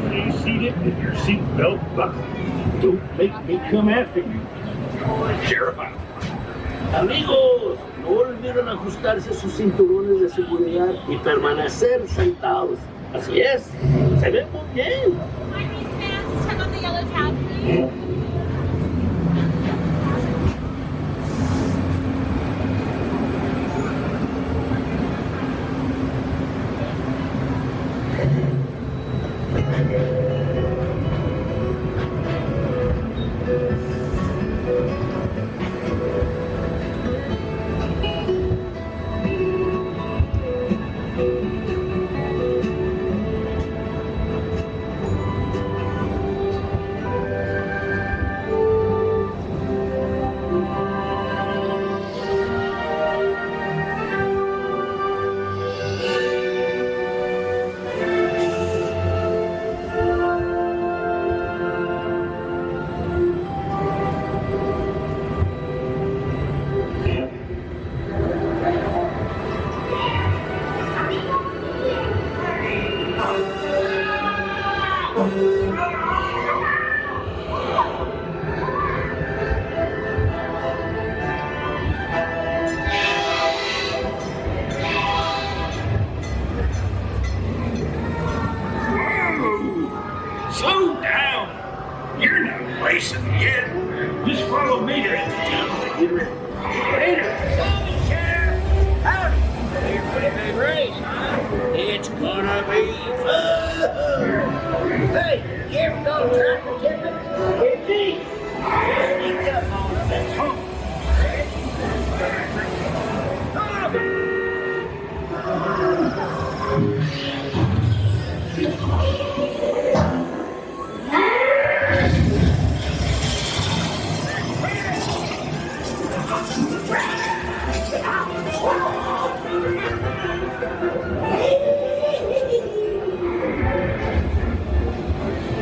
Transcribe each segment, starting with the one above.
Stay seated with your seatbelt buckled. Don't make me come after you. Sheriff out. Amigos, no olviden ajustarse sus cinturones de seguridad y permanecer sentados. Así es, se ve muy bien. My wristbands, turn on the yellow tab, please. Slow down. You're not racing yet. Just follow me to get ready. Later. Sheriff, howdy. Here for the big race, huh? It's gonna be fun. Hey, you ever go tractor tipping? It's me. Sneak up on the fence.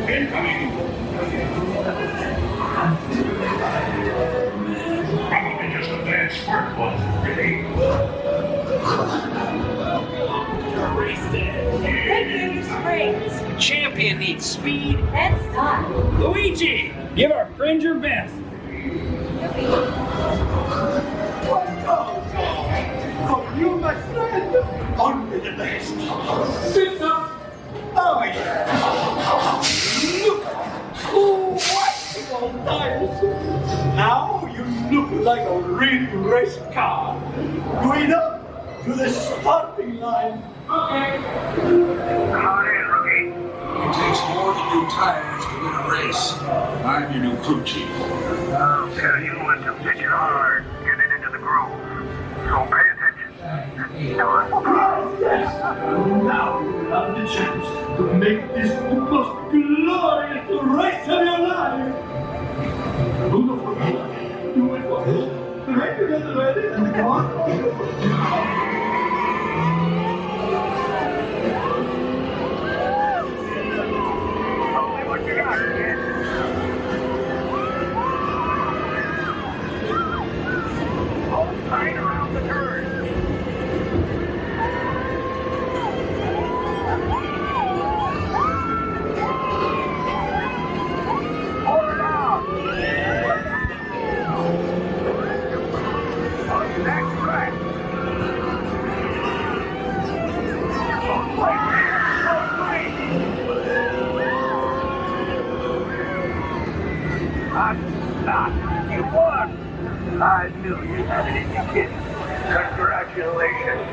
Incoming. Probably just a bad squirt ball, really. Radiator Springs. Champion needs speed. Let's start. Luigi, give our friend your best. Oh, you must stand only the best. Sit up. Oh, yeah. Look. Oh, what? Nice. Now you look like a real race car. Going up to the starting line. Okay. Come in, rookie. It takes more than new tires to win a race. I'm your new crew chief. I'll tell you what to pitch it hard. Get it into the groove. So pay attention. Yes. Now you have the chance to make this the most glorious race of your life. Do it for me. Do it for me. Right together, ready? And come on. Only what you got, kid. Hold tight around the turn. Hold it out. That's right. I'm not. You won. I knew you had it in you, kid. Congratulations.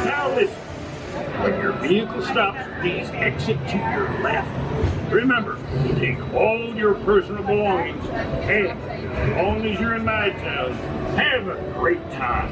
Now listen, when your vehicle stops, please exit to your left. Remember, take all your personal belongings. And as long as you're in my town, have a great time.